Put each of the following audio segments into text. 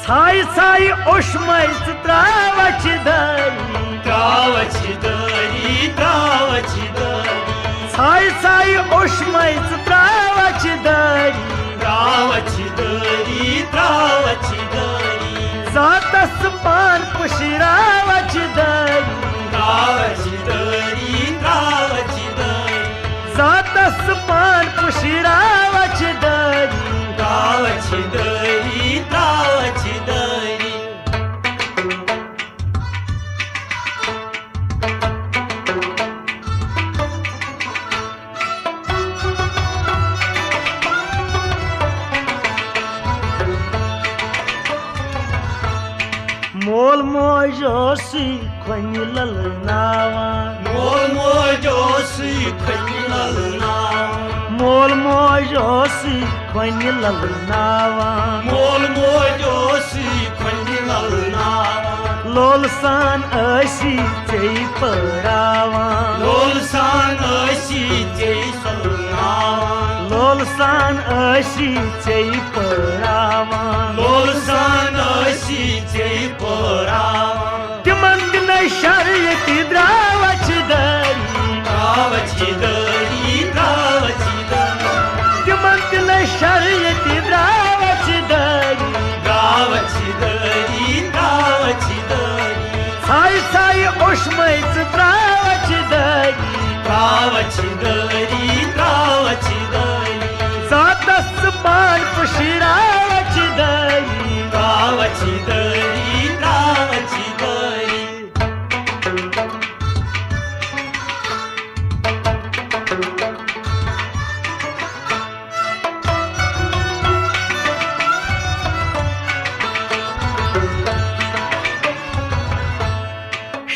Sai sai oshmai trawach dari Sai sai oshmai trawach dari Zatas pan pushrawach dari Zatas pan pushrawach dari Mol mojosi khani lalnawa Mol mojosi khani lalnawa Lol san asi chei parawa Lol san asi chei parawa Timan dina shariyati drawach dari Timan dina shariyati drawach dari Sai sai oshmai trawach dari Zatas pan pushrawach dari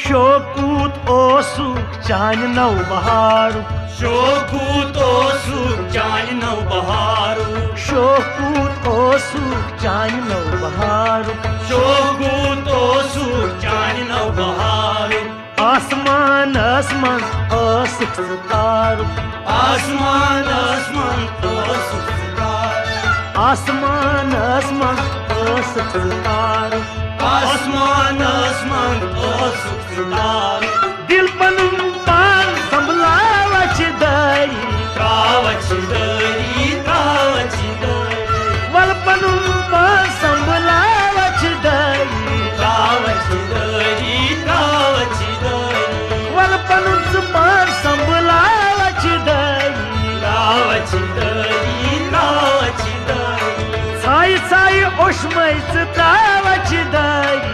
Shokut osuk chan nau baharu Shokut osuk chan nau baharu Asman asman asuk sitaru Asman asman asuk sitaru Dil panum pan samblawach dari Wal panum pan samblawach dari Wal panum pan samblawach dari Sai sai oshmai trawach dari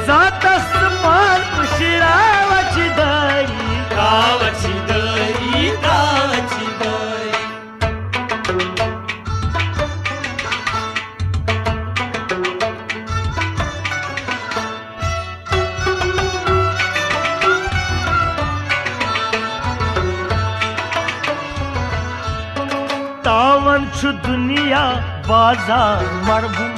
Zatas pan pushrawach dari Tawan chu duniya bazar marbun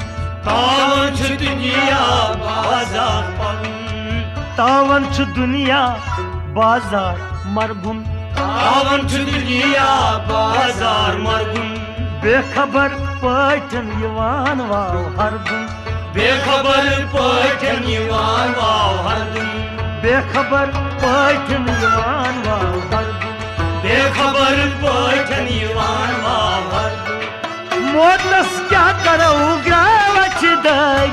Tawan chu duniya bazar marbun Bekhabar patan yiwan vav harbun Bekhabar patan yiwan vav harbun Motas kya karau grawach dari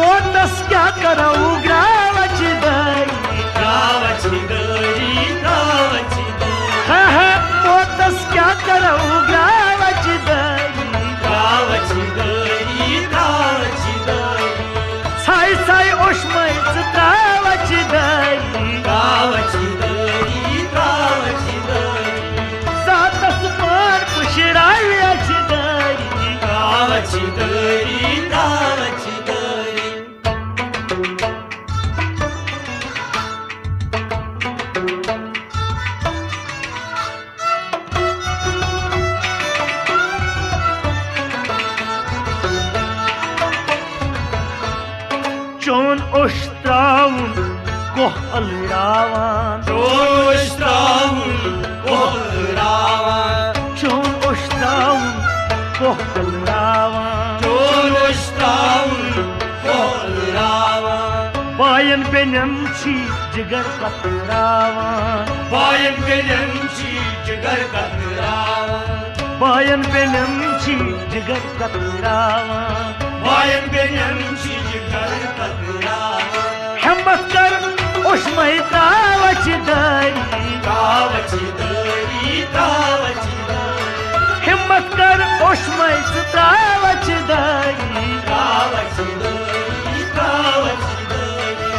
Motas kya karau grawach dari Motas kya karau grawach dari Sai sai oshmai trawach dari Zatas pan pushrawach dari Chon oshtraun koh alravan जिगर कतरावान Bayern बेनम छी जिगर कतरावान Bayern बेनम छी जिगर कतरावान Bayern बेनम छी जिगर कतरावान हिम्मत कर उष्मै तावच दरी तावची दरी तावची दरी हिम्मत कर उष्मै तावच दरी तावची दरी तावची दरी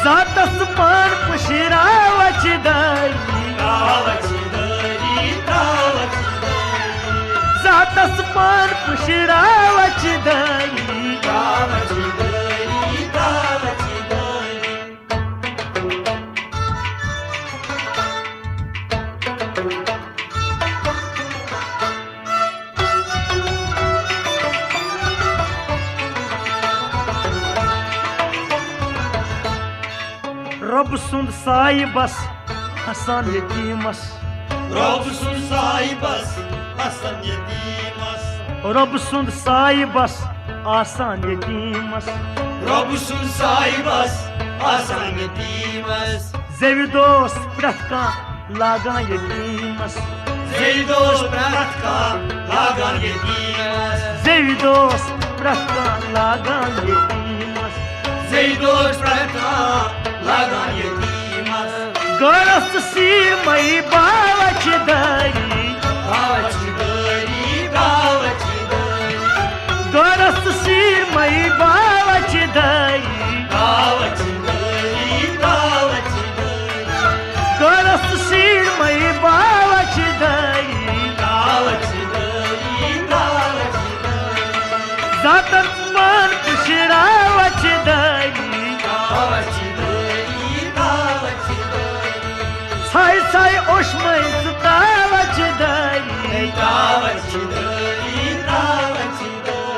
जातस पान पुशिरावच दरी तावची दरी तावची दरी जातस पान पुशिरावच दरी तावची दरी तावची दरी रब सुंद साई बस हसन यतीमस रब सुन साई बस हसन यतीमस रब सुंद साई बस आसान यतीमस रब सुन साई बस आसान यतीमस जेविदोस प्रथका लागा यतीमस ज़ेविदोस प्रथका लागान यतीमस जेविदोस प्रथका लागा यतीमस ज़ेविदोस प्रथका लागान यतीमस गरस सीर मई बावच दरी तावची दरी तावची दरी गरस सीर मई बावच दरी तावची दरी तावची दरी गरस सीर मई बावच दरी तावची दरी तावची दरी जातन मान पुशिरावच दरी तावची दरी तावची दरी साई साई उष्मै तावच दरी तावची दरी तावची दरी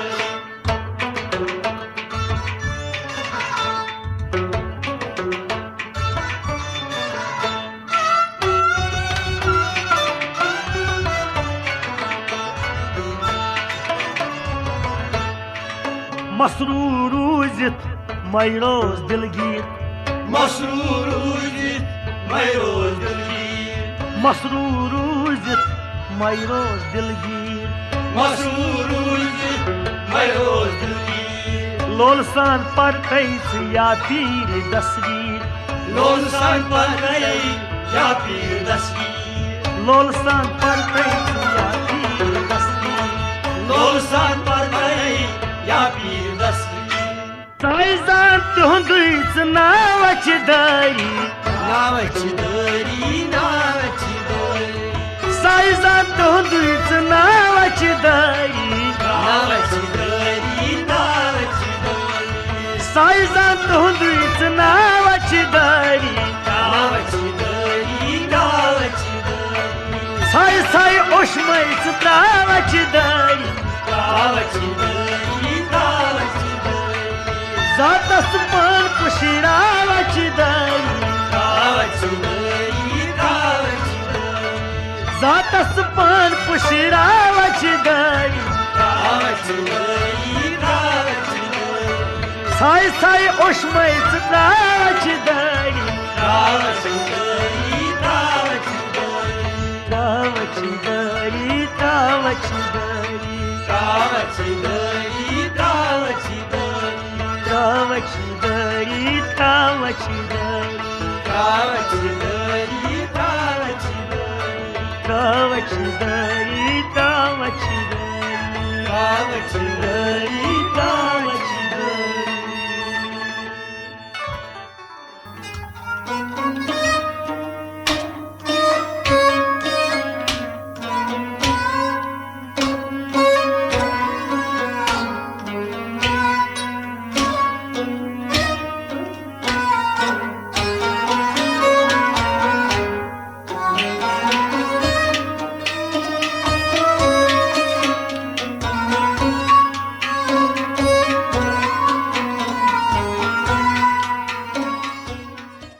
मसरूर रूजित मैरोज दिलगीर मसरूर उजित मैं रोज दिलगीर मसरूर रूजित मैरोज दिलगीर मसरूर उजित मैं रोज दिलगीर लोलसान पर कैस या पीर तस्वीर लोलसान पर गई या पीर तस्वीर लोलसान पर कैस या पीर तस्वीर लोलसान पर गई या पीर तस्वीर साईजान तुहंदुच नावच दरी नावची दरी नावची दरी साईजान तुहंदुच नावच दरी नावची दरी नावची दरी साईजान तुहंदुच नावच दरी नावची दरी नावची दरी साई साई उष्मै तावच दरी तावची दरी तावची दरी जातस पान पुशिरावच दरी तावची दरी तावची दरी जातस पान पुशिरावच दरी तावची दरी तावची दरी साई साई उष्मै तावच दरी तावची दरी तावची दरी तावच दरी तावच दरी तावची दरी तावची दरी तावच दरी तावच दरी तावची दरी तावची दरी तावच दरी तावच दरी तावची दरी तावची